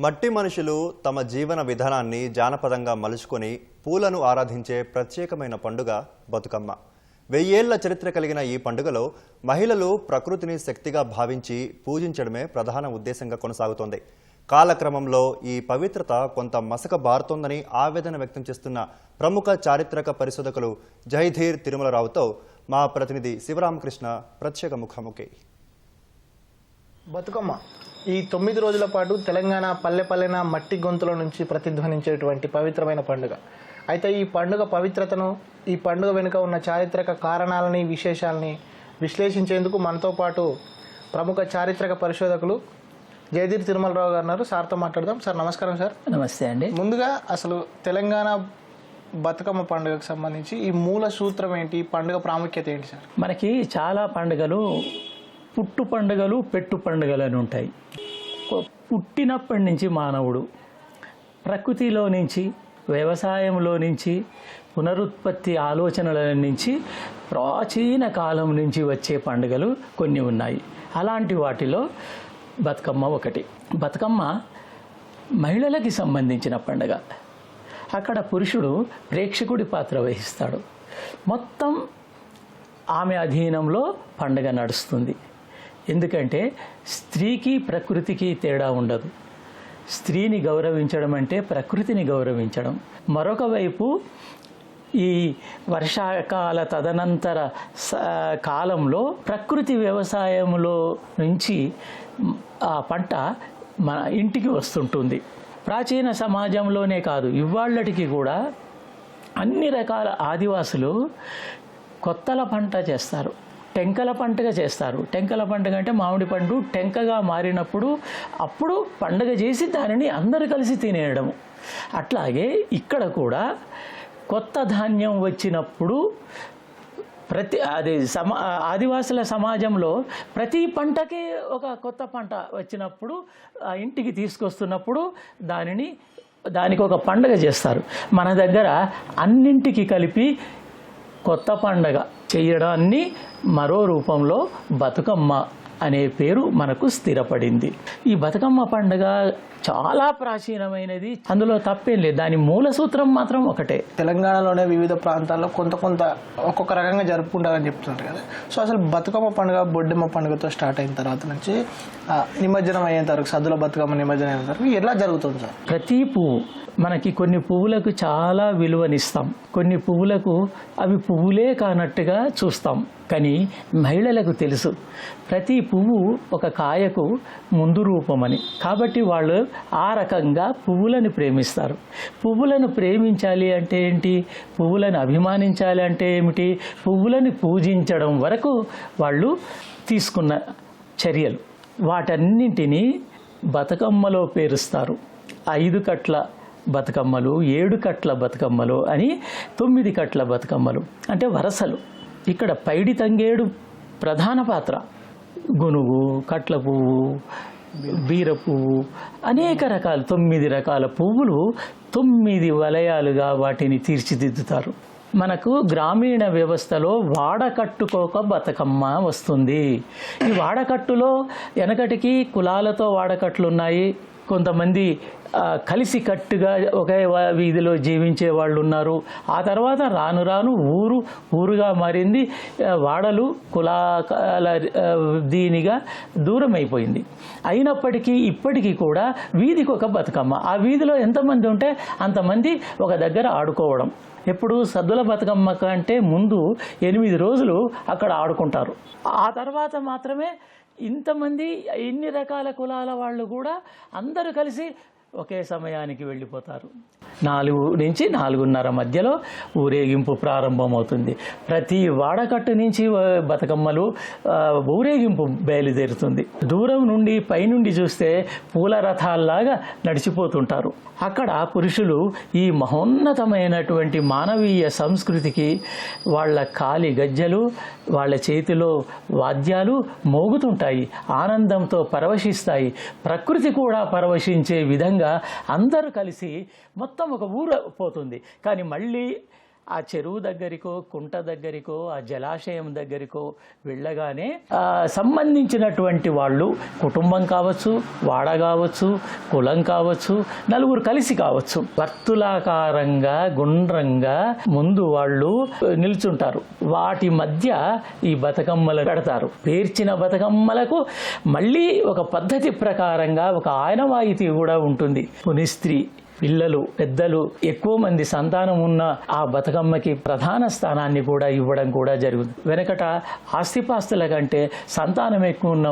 మట్టి మనుషులు తమ జీవన విధానాన్ని జానపదంగా మలుచుకొని పూలను ఆరాధించే ప్రత్యేకమైన పండుగ బతుకమ్మ. 1000 ఏళ్ల చరిత్ర కలిగిన ఈ పండుగలో మహిళలు ప్రకృతిని శక్తిగా భావించి పూజించడమే ప్రధాన ఉద్దేశంగా కొనసాగుతోంది. కాలక్రమంలో ఈ పవిత్రత కొంత మసక బారుతోందని ఆవేదన వ్యక్తం చేస్తున్న ప్రముఖ చారిత్రక పరిశోధకులు జయధీర్ తిరుమలరావుతో మా ప్రతినిధి శివరామకృష్ణ ప్రత్యేక ముఖాముఖి. బతుకమ్మ ఈ 9 రోజుల పాటు తెలంగాణ పల్లె పల్లెన మట్టి గొంతుల నుంచి ప్రతిధ్వనించేటువంటి పవిత్రమైన పండుగ. అయితే ఈ పండుగ పవిత్రతను, ఈ పండుగ వెనుక ఉన్న చారిత్రక కారణాలని, విశేషాలని విశ్లేషించేందుకు మనతో పాటు ప్రముఖ చారిత్రక పరిశోధకులు జయధీర్ తిరుమలరావు గారు ఉన్నారు. సార్తో మాట్లాడదాం. సార్ నమస్కారం. సార్ నమస్తే అండి. ముందుగా అసలు తెలంగాణ బతుకమ్మ పండుగకు సంబంధించి ఈ మూల సూత్రం ఏంటి, పండుగ ప్రాముఖ్యత ఏంటి సార్? మనకి చాలా పండుగలు పుట్టు పండుగలు, పెట్టు పండుగలు అని ఉంటాయి. పుట్టినప్పటి నుంచి మానవుడు ప్రకృతిలో నుంచి, వ్యవసాయంలో నుంచి, పునరుత్పత్తి ఆలోచనల నుంచి ప్రాచీన కాలం నుంచి వచ్చే పండుగలు కొన్ని ఉన్నాయి. అలాంటి వాటిలో బతుకమ్మ ఒకటి. బతుకమ్మ మహిళలకి సంబంధించిన పండుగ. అక్కడ పురుషుడు ప్రేక్షకుడి పాత్ర వహిస్తాడు. మొత్తం ఆమె అధీనంలో పండుగ నడుస్తుంది. ఎందుకంటే స్త్రీకి ప్రకృతికి తేడా ఉండదు. స్త్రీని గౌరవించడం అంటే ప్రకృతిని గౌరవించడం. మరొక వైపు ఈ వర్షాకాల తదనంతర కాలంలో ప్రకృతి వ్యవసాయంలో నుంచి ఆ పంట మన ఇంటికి వస్తుంటుంది. ప్రాచీన సమాజంలోనే కాదు, ఇవాళ్ళటికి కూడా అన్ని రకాల ఆదివాసులు కొత్తల పంట చేస్తారు, టెంకల పండుగ చేస్తారు. టెంకల పండుగ అంటే మామిడి పండు టెంకగా మారినప్పుడు అప్పుడు పండుగ చేసి దానిని అందరూ కలిసి తినేయడము. అట్లాగే ఇక్కడ కూడా కొత్త ధాన్యం వచ్చినప్పుడు ఆదివాసుల సమాజంలో ప్రతి పంటకి ఒక కొత్త పంట వచ్చినప్పుడు ఇంటికి తీసుకొస్తున్నప్పుడు దానికి ఒక పండుగ చేస్తారు. మన దగ్గర అన్నింటికి కలిపి కొత్త పండగ చేయడాన్ని మరో రూపంలో బతుకమ్మ అనే పేరు మనకు స్థిరపడింది. ఈ బతుకమ్మ పండుగ చాలా ప్రాచీనమైనది, అందులో తప్పేం లేదు. దాని మూల సూత్రం మాత్రం ఒకటే. తెలంగాణలోనే వివిధ ప్రాంతాల్లో కొంత ఒక్కొక్క రకంగా జరుపుకుంటారని చెప్తున్నారు కదా. సో అసలు బతుకమ్మ పండుగ బొడ్డెమ్మ పండుగతో స్టార్ట్ అయిన తర్వాత నుంచి నిమజ్జనం అయ్యేంత వరకు, సద్దుల బతుకమ్మ నిమజ్జనం అయ్యేంత వరకు ఎలా జరుగుతుంది సార్? ప్రతి పువ్వు మనకి కొన్ని పువ్వులకు చాలా విలువనిస్తాం, కొన్ని పువ్వులకు అవి పువ్వులే కానట్టుగా చూస్తాం. కానీ మహిళలకు తెలుసు ప్రతి పువ్వు ఒక కాయకు ముందు రూపమని. కాబట్టి వాళ్ళు ఆ రకంగా పువ్వులను ప్రేమిస్తారు. పువ్వులను ప్రేమించాలి అంటే ఏంటి, పువ్వులను అభిమానించాలి అంటే ఏమిటి, పువ్వులను పూజించడం వరకు వాళ్ళు తీసుకున్న చర్యలు. వాటన్నింటినీ బతుకమ్మలో పేరుస్తారు. 5 కట్ల బతుకమ్మలు, 7 కట్ల బతుకమ్మలు అని 9 కట్ల బతుకమ్మలు అంటే వరసలు. ఇక్కడ పైడి తంగేడు ప్రధాన పాత్ర. గునుగు, కట్ల పువ్వు, బీర పువ్వు, అనేక రకాలు 9 రకాల పువ్వులు 9 వలయాలుగా వాటిని తీర్చిదిద్దుతారు. మనకు గ్రామీణ వ్యవస్థలో వాడకట్టుకోక బతుకమ్మ వస్తుంది. ఈ వాడకట్టులో వెనకటికి కులాలతో వాడకట్లున్నాయి. కొంతమంది కలిసి కట్టుగా ఒకే వీధిలో జీవించే వాళ్ళు ఉన్నారు. ఆ తర్వాత రాను రాను ఊరుగా మారింది. వాడలు కులాల దీనిగా దూరం అయిపోయింది. అయినప్పటికీ ఇప్పటికీ కూడా వీధికి ఒక బతుకమ్మ. ఆ వీధిలో ఎంతమంది ఉంటే అంతమంది ఒక దగ్గర ఆడుకోవడం. ఎప్పుడు సద్దుల బతుకమ్మ కంటే ముందు 8 రోజులు అక్కడ ఆడుకుంటారు. ఆ తర్వాత మాత్రమే ఇంతమంది ఇన్ని రకాల కులాల వాళ్ళు కూడా అందరూ కలిసి ఒకే సమయానికి వెళ్ళిపోతారు. 4 నుంచి 4:30 మధ్యలో ఊరేగింపు ప్రారంభమవుతుంది. ప్రతి వాడకట్టు నుంచి బతుకమ్మలు ఊరేగింపు బయలుదేరుతుంది. దూరం నుండి పైనుండి చూస్తే పూల రథాల్లాగా నడిచిపోతుంటారు. అక్కడ పురుషులు ఈ మహోన్నతమైనటువంటి మానవీయ సంస్కృతికి వాళ్ళ కాలి గజ్జలు, వాళ్ళ చేతిలో వాద్యాలు మోగుతుంటాయి, ఆనందంతో పరవశిస్తాయి. ప్రకృతి కూడా పరవశించే విధంగా అందరూ కలిసి మొత్తం ఒక ఊరు పోతుంది. కానీ మళ్ళీ ఆ చెరువు దగ్గరికో కుంట దగ్గరికో ఆ జలాశయం దగ్గరికో వెళ్ళగానే సంబంధించినటువంటి వాళ్ళు కుటుంబం కావచ్చు, వాడ కావచ్చు, కులం కావచ్చు, నలుగురు కలిసి కావచ్చు, వర్తులాకారంగా గుండ్రంగా ముందు వాళ్ళు నిల్చుంటారు. వాటి మధ్య ఈ బతుకమ్మలు పెడతారు. పేర్చిన బతుకమ్మలకు మళ్ళీ ఒక పద్ధతి ప్రకారంగా ఒక ఆనవాయితీ కూడా ఉంటుంది. పునిస్త్రీ, పిల్లలు, పెద్దలు, ఎక్కువ మంది సంతానం ఉన్న ఆ బతుకమ్మకి ప్రధాన స్థానాన్ని కూడా ఇవ్వడం కూడా జరుగుతుంది. వెనకట ఆస్తిపాస్తుల కంటే సంతానం ఎక్కువ ఉన్న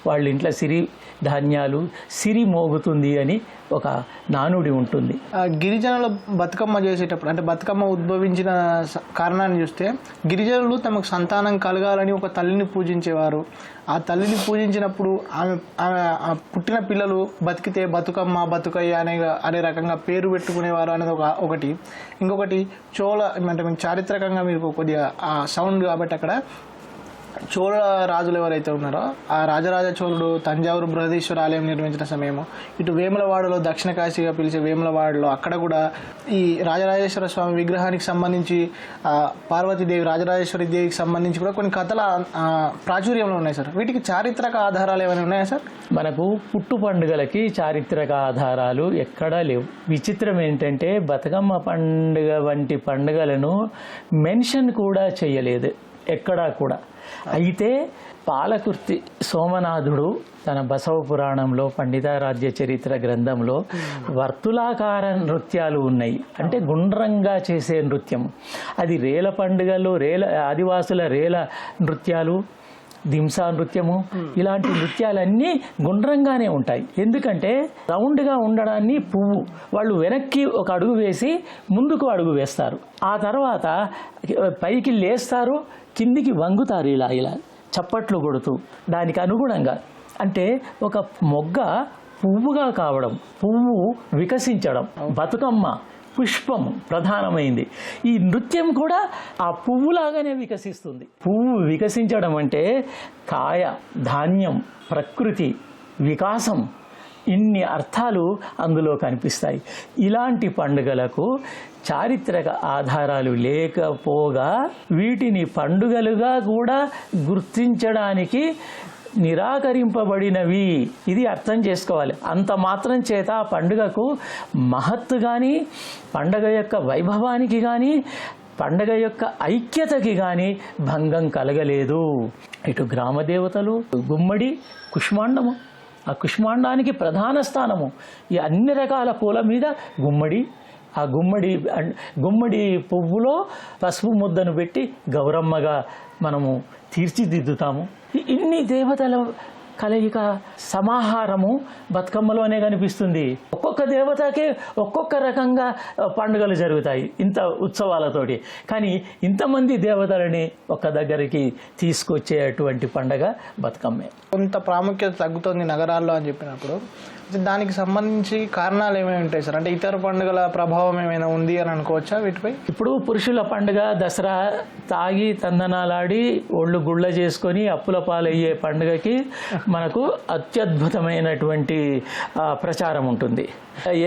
వాళ్ళ ఇంట్లో సిరి ధాన్యాలు, సిరి మోగుతుంది అని ఒక నానుడి ఉంటుంది. గిరిజనుల బతుకమ్మ చేసేటప్పుడు అంటే బతుకమ్మ ఉద్భవించిన కారణాన్ని చూస్తే గిరిజనులు తమకు సంతానం కలగాలని ఒక తల్లిని పూజించేవారు. ఆ తల్లిని పూజించినప్పుడు ఆమె పుట్టిన పిల్లలు బతికితే బతుకమ్మ, బతుకయ్య అనే రకంగా పేరు పెట్టుకునేవారు అనేది ఒకటి. ఇంకొకటి చోళ అంటే చారిత్రకంగా మీకు కొద్దిగా ఆ సౌండ్ కాబట్టి అక్కడ చోళ రాజులు ఎవరైతే ఉన్నారో ఆ రాజరాజ చోళుడు తంజావూరు బృహదీశ్వర ఆలయం నిర్మించిన సమయము, ఇటు వేములవాడలో దక్షిణ కాశీగా పిలిచే వేములవాడలో అక్కడ కూడా ఈ రాజరాజేశ్వర స్వామి విగ్రహానికి సంబంధించి పార్వతీదేవి, రాజరాజేశ్వరి దేవికి సంబంధించి కూడా కొన్ని కథల ప్రాచుర్యంలో ఉన్నాయి సార్. వీటికి చారిత్రక ఆధారాలు ఏమైనా ఉన్నాయా సార్? మనకు పుట్టు పండుగలకి చారిత్రక ఆధారాలు ఎక్కడా లేవు. విచిత్రం ఏంటంటే బతుకమ్మ పండుగ వంటి పండుగలను మెన్షన్ కూడా చేయలేదు ఎక్కడా కూడా. అయితే పాలకుర్తి సోమనాథుడు తన బసవ పురాణంలో పండితారాధ్య చరిత్ర గ్రంథంలో వర్తులాకార నృత్యాలు ఉన్నాయి. అంటే గుండ్రంగా చేసే నృత్యం. అది రేల పండుగలు, ఆదివాసుల రేల నృత్యాలు, దింసా నృత్యము, ఇలాంటి నృత్యాలన్నీ గుండ్రంగానే ఉంటాయి. ఎందుకంటే రౌండ్గా ఉండడాన్ని పువ్వు వాళ్ళు వెనక్కి ఒక అడుగు వేసి ముందుకు అడుగు వేస్తారు. ఆ తర్వాత పైకి లేస్తారు, కిందికి వంగుతారు ఇలా చప్పట్లు కొడుతూ. దానికి అనుగుణంగా అంటే ఒక మొగ్గ పువ్వుగా కావడం, పువ్వు వికసించడం, బతుకమ్మ పుష్పం ప్రధానమైంది. ఈ నృత్యం కూడా ఆ పువ్వులాగానే వికసిస్తుంది. పువ్వు వికసించడం అంటే కాయ, ధాన్యం, ప్రకృతి, వికాసం, ఇన్ని అర్థాలు అందులో కనిపిస్తాయి. ఇలాంటి పండుగలకు చారిత్రక ఆధారాలు లేకపోగా వీటిని పండుగలుగా కూడా గుర్తించడానికి నిరాకరింపబడినవి. ఇది అర్థం చేసుకోవాలి. అంత మాత్రం చేత ఆ పండుగకు మహత్తు కానీ, పండుగ యొక్క వైభవానికి కానీ, పండుగ యొక్క ఐక్యతకి కానీ భంగం కలగలేదు. ఇటు గ్రామ దేవతలు, గుమ్మడి, కుష్మాండము, ఆ కుష్మాండానికి ప్రధాన స్థానము. ఈ అన్ని రకాల పూల మీద గుమ్మడి, ఆ గుమ్మడి పువ్వులో పసుపు ముద్దను పెట్టి గౌరమ్మగా మనము తీర్చిదిద్దుతాము. ఇన్ని దేవతల కలయిక సమాహారము బతుకమ్మలోనే కనిపిస్తుంది. ఒక్కొక్క దేవతకే ఒక్కొక్క రకంగా పండుగలు జరుగుతాయి ఇంత ఉత్సవాలతోటి. కానీ ఇంతమంది దేవతలని ఒక దగ్గరికి తీసుకొచ్చేటువంటి పండుగ బతుకమ్మే. కొంత ప్రాముఖ్యత తగ్గుతుంది నగరాల్లో అని చెప్పినప్పుడు దానికి సంబంధించి కారణాలు ఏమైనా ఉంటాయి సార్? అంటే ఇతర పండుగల ప్రభావం ఏమైనా ఉంది అని అనుకోవచ్చా వీటిపై? ఇప్పుడు పురుషుల పండుగ దసరా తాగి తందనాలాడి ఒళ్ళు గుళ్ళ చేసుకొని అప్పుల పాలయ్యే పండుగకి మనకు అత్యద్భుతమైనటువంటి ప్రచారం ఉంటుంది.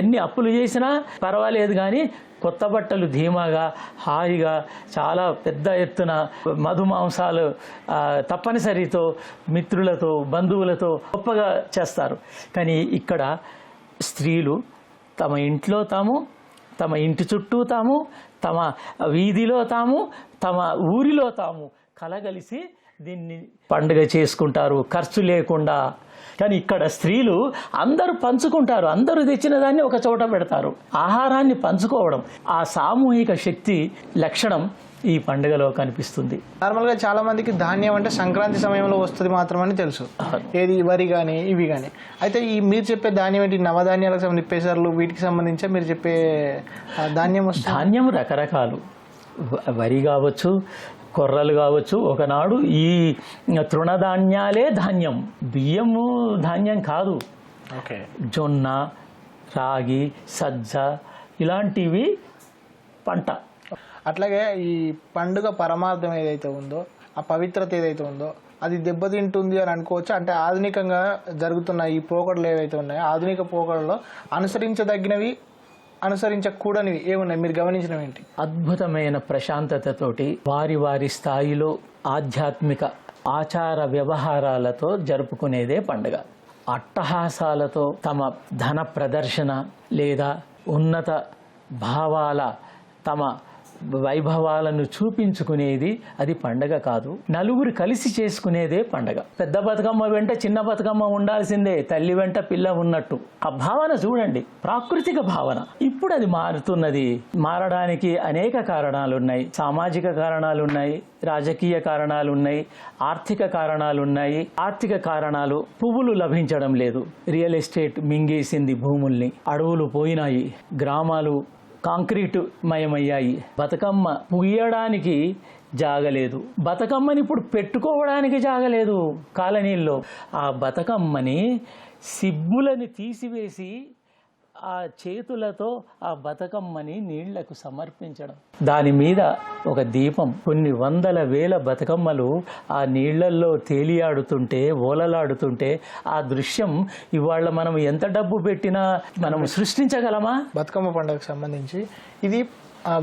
ఎన్ని అప్పులు చేసినా పర్వాలేదు కానీ కొత్త బట్టలు ధీమాగా, హాయిగా, చాలా పెద్ద ఎత్తున మధుమాంసాలు తప్పనిసరితో మిత్రులతో, బంధువులతో గొప్పగా చేస్తారు. కానీ ఇక్కడ స్త్రీలు తమ ఇంట్లో తాము, తమ ఇంటి చుట్టూ తాము, తమ వీధిలో తాము, తమ ఊరిలో తాము కలగలిసి దీన్ని పండుగ చేసుకుంటారు ఖర్చు లేకుండా. కానీ ఇక్కడ స్త్రీలు అందరూ పంచుకుంటారు. అందరూ తెచ్చిన దాన్ని ఒక చోట పెడతారు. ఆహారాన్ని పంచుకోవడం, ఆ సామూహిక శక్తి లక్షణం ఈ పండుగలో కనిపిస్తుంది. నార్మల్గా చాలా మందికి ధాన్యం అంటే సంక్రాంతి సమయంలో వస్తుంది మాత్రమని తెలుసు, ఏది వరి కానీ ఇవి కానీ. అయితే ఈ మీరు చెప్పే ధాన్యం ఏంటి? నవధాన్యాలకు సంబంధించి పెసర్లు వీటికి సంబంధించి మీరు చెప్పే ధాన్యం వస్తుంది? ధాన్యం రకరకాలు, వరి కావచ్చు, కొర్రలు కావచ్చు. ఒకనాడు ఈ తృణధాన్యాలే ధాన్యం, బియ్యము ధాన్యం కాదు. ఓకే. జొన్న, రాగి, సజ్జ ఇలాంటివి పంట. అట్లాగే ఈ పండుగ పరమార్థం ఏదైతే ఉందో, ఆ పవిత్రత ఏదైతే ఉందో అది దెబ్బతింటుంది అని అనుకోవచ్చు. అంటే ఆధునికంగా జరుగుతున్న ఈ పోకడలు ఏవైతే ఉన్నాయో, ఆధునిక పోకడలో అనుసరించదగినవి అనుసరించకూడనివి ఏమున్నాయి, మీరు గమనించినవి ఏంటి? అద్భుతమైన ప్రశాంతతతోటి వారి వారి స్థాయిలో ఆధ్యాత్మిక ఆచార వ్యవహారాలతో జరుపుకునేదే పండుగ. అట్టహాసాలతో తమ ధన ప్రదర్శన లేదా ఉన్నత భావాల తమ వైభవాలను చూపించుకునేది అది పండగ కాదు. నలుగురు కలిసి చేసుకునేదే పండగ. పెద్ద బతుకమ్మ వెంట చిన్న బతుకమ్మ ఉండాల్సిందే, తల్లి వెంట పిల్ల ఉన్నట్టు. ఆ భావన చూడండి, ప్రాకృతిక భావన. ఇప్పుడు అది మారుతున్నది. మారడానికి అనేక కారణాలు ఉన్నాయి. సామాజిక కారణాలు ఉన్నాయి, రాజకీయ కారణాలు ఉన్నాయి, ఆర్థిక కారణాలు ఉన్నాయి. ఆర్థిక కారణాలు, పువ్వులు లభించడం లేదు, రియల్ ఎస్టేట్ మింగేసింది భూముల్ని, అడవులు పోయినాయి, గ్రామాలు కాంక్రీటు మయమయ్యాయి, బతుకమ్మ పుయ్యడానికి జాగలేదు, బతుకమ్మని ఇప్పుడు పెట్టుకోవడానికి జాగలేదు కాలనీల్లో. ఆ బతుకమ్మని సిబ్బులని తీసివేసి ఆ చేతులతో ఆ బతుకమ్మని నీళ్లకు సమర్పించడం, దాని మీద ఒక దీపం, కొన్ని వందల వేల బతుకమ్మలు ఆ నీళ్లల్లో తేలియాడుతుంటే, ఓలలాడుతుంటే ఆ దృశ్యం ఇవాళ మనం ఎంత డబ్బు పెట్టినా మనం సృష్టించగలమా? బతుకమ్మ పండుగకు సంబంధించి ఇది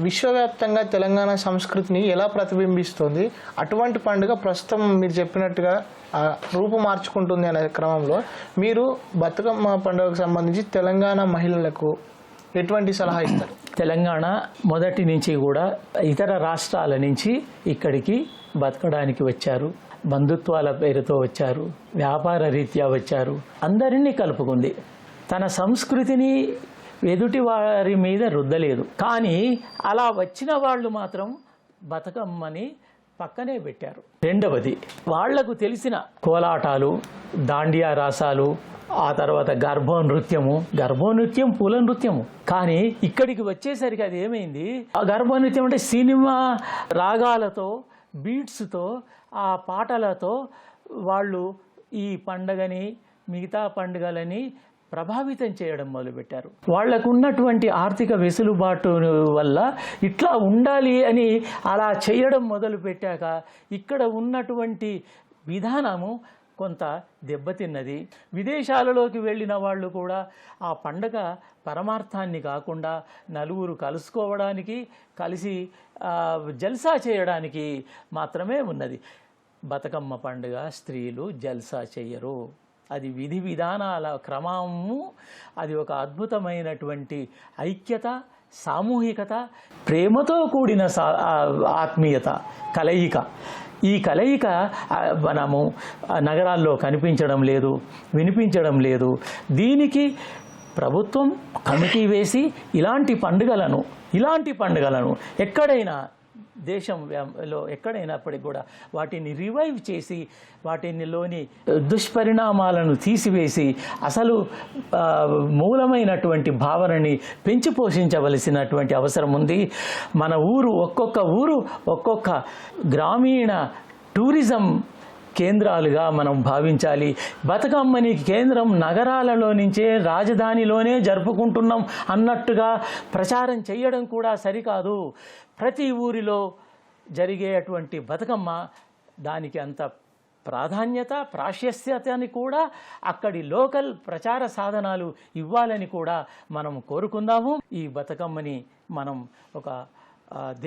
విశ్వవ్యాప్తంగా తెలంగాణ సంస్కృతిని ఎలా ప్రతిబింబిస్తుంది? అటువంటి పండుగ ప్రస్తుతం మీరు చెప్పినట్టుగా రూపు మార్చుకుంటుంది అనే క్రమంలో మీరు బతుకమ్మ పండుగకు సంబంధించి తెలంగాణ మహిళలకు ఎటువంటి సలహా ఇస్తారు? తెలంగాణ మొదటి నుంచి కూడా ఇతర రాష్ట్రాల నుంచి ఇక్కడికి బతకడానికి వచ్చారు, బంధుత్వాల పేరుతో వచ్చారు, వ్యాపార రీత్యా వచ్చారు, అందరినీ కలుపుకుంది. తన సంస్కృతిని ఎదుటి వారి మీద రుద్దలేదు. కానీ అలా వచ్చిన వాళ్ళు మాత్రం బతుకమ్మని పక్కనే పెట్టారు. రెండవది, వాళ్లకు తెలిసిన కోలాటాలు, దాండియా రాసాలు, ఆ తర్వాత గర్భోనృత్యం పూల నృత్యము. కానీ ఇక్కడికి వచ్చేసరికి అది ఏమైంది, ఆ గర్భోనృత్యం అంటే సినిమా రాగాలతో, బీట్స్తో, ఆ పాటలతో వాళ్ళు ఈ పండగని మిగతా పండుగలని ప్రభావితం చేయడం మొదలుపెట్టారు. వాళ్లకు ఉన్నటువంటి ఆర్థిక వెసులుబాటు వల్ల ఇట్లా ఉండాలి అని అలా చేయడం మొదలుపెట్టాక ఇక్కడ ఉన్నటువంటి విధానము కొంత దెబ్బతిన్నది. విదేశాలలోకి వెళ్ళిన వాళ్ళు కూడా ఆ పండగ పరమార్థాన్ని కాకుండా నలుగురు కలుసుకోవడానికి, కలిసి జల్సా చేయడానికి మాత్రమే ఉన్నది. బతుకమ్మ పండుగ స్త్రీలు జల్సా చెయ్యరు. అది విధి విధానాల క్రమము, అది ఒక అద్భుతమైనటువంటి ఐక్యత, సామూహికత, ప్రేమతో కూడిన ఆత్మీయత కలయిక. ఈ కలయిక మనము నగరాల్లో కనిపించడం లేదు, వినిపించడం లేదు. దీనికి ప్రభుత్వం కమిటీ వేసి ఇలాంటి పండుగలను ఎక్కడైనా దేశంలో ఎక్కడైనప్పటికీ కూడా వాటిని రివైవ్ చేసి వాటినిలోని దుష్పరిణామాలను తీసివేసి అసలు మూలమైనటువంటి భావనని పెంచి పోషించవలసినటువంటి అవసరం ఉంది. మన ఒక్కొక్క గ్రామీణ టూరిజం కేంద్రాలుగా మనం భావించాలి. బతుకమ్మని కేంద్రం నగరాలలో నుంచే, రాజధానిలోనే జరుపుకుంటున్నాం అన్నట్టుగా ప్రచారం చేయడం కూడా సరికాదు. ప్రతి ఊరిలో జరిగేటువంటి బతుకమ్మ దానికి అంత ప్రాధాన్యత, ప్రాశస్త్యతని కూడా అక్కడి లోకల్ ప్రచార సాధనాలు ఇవ్వాలని కూడా మనం కోరుకుందాము. ఈ బతుకమ్మని మనం ఒక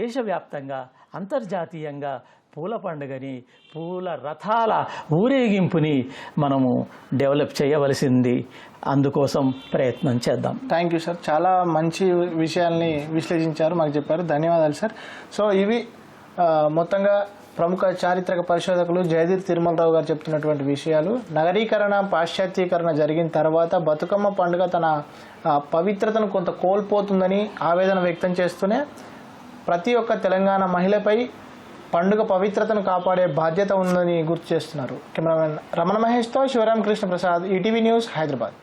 దేశవ్యాప్తంగా, అంతర్జాతీయంగా పూల పండుగని, పూల రథాల ఊరేగింపుని మనము డెవలప్ చేయవలసింది. అందుకోసం ప్రయత్నం చేద్దాం. థ్యాంక్ యూ సార్, చాలా మంచి విషయాల్ని విశ్లేషించారు, మాకు చెప్పారు. ధన్యవాదాలు సార్. సో ఇవి మొత్తంగా ప్రముఖ చారిత్రక పరిశోధకులు జయదీర్ తిరుమలరావు గారు చెప్తున్నటువంటి విషయాలు. నగరీకరణ, పాశ్చాత్యీకరణ జరిగిన తర్వాత బతుకమ్మ పండుగ తన పవిత్రతను కొంత కోల్పోతుందని ఆవేదన వ్యక్తం చేస్తూనే ప్రతి ఒక్క తెలంగాణ మహిళపై పండుగ పవిత్రతను కాపాడే బాధ్యత ఉందని గుర్తు చేస్తున్నారు. కెమెరామెన్ రమణ మహేష్తో శివరామకృష్ణ ప్రసాద్, ఈటీవీ న్యూస్, హైదరాబాద్.